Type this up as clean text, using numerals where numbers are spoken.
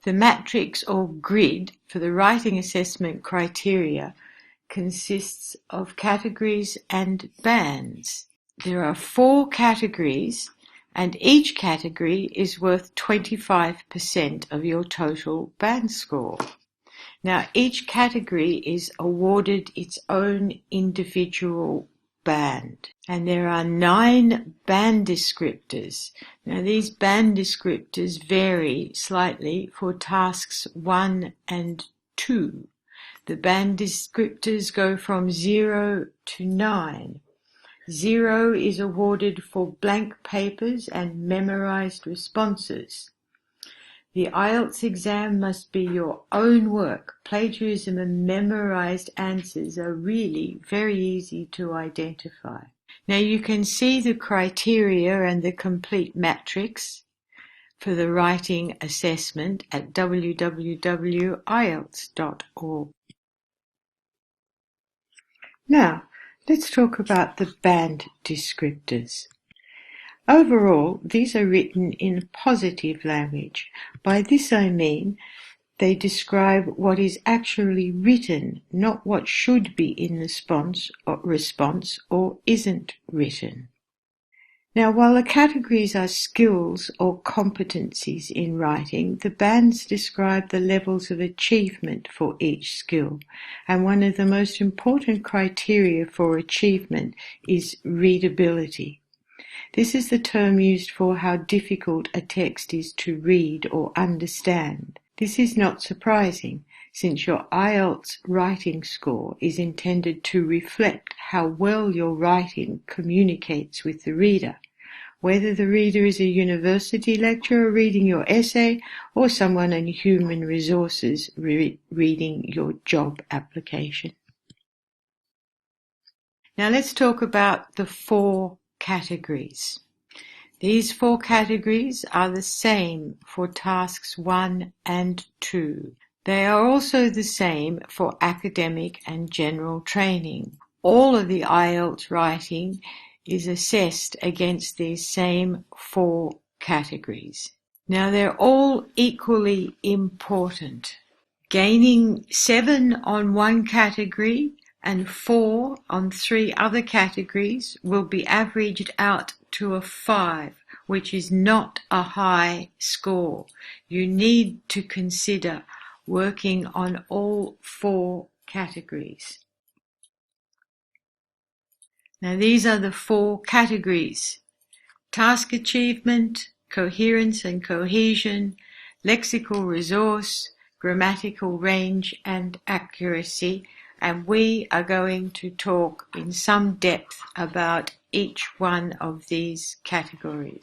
The matrix or grid for the writing assessment criteria consists of categories and bands. There are 4 categories, and each category is worth 25% of your total band score. Now, each category is awarded its own individual band, and there are 9 band descriptors. Now, these band descriptors vary slightly for tasks 1 and 2. The band descriptors go from 0 to 9. 0 is awarded for blank papers and memorized responses. The IELTS exam must be your own work. Plagiarism and memorized answers are really very easy to identify. Now you can see the criteria and the complete matrix for the writing assessment at www.ielts.org. Now, let's talk about the band descriptors. Overall, these are written in positive language. By this I mean they describe what is actually written, not what should be in the response or isn't written. Now, while the categories are skills or competencies in writing, the bands describe the levels of achievement for each skill, and one of the most important criteria for achievement is readability. This is the term used for how difficult a text is to read or understand. This is not surprising, since your IELTS writing score is intended to reflect how well your writing communicates with the reader, whether the reader is a university lecturer reading your essay or someone in human resources reading your job application. Now let's talk about the 4 categories. These 4 categories are the same for tasks 1 and 2. They are also the same for academic and general training. All of the IELTS writing is assessed against these same 4 categories. Now they're all equally important. Gaining 7 on one category and 4 on 3 other categories will be averaged out to a 5, which is not a high score. You need to consider working on all 4 categories. Now these are the 4 categories: task achievement, coherence and cohesion, lexical resource, grammatical range and accuracy, and we are going to talk in some depth about each one of these categories.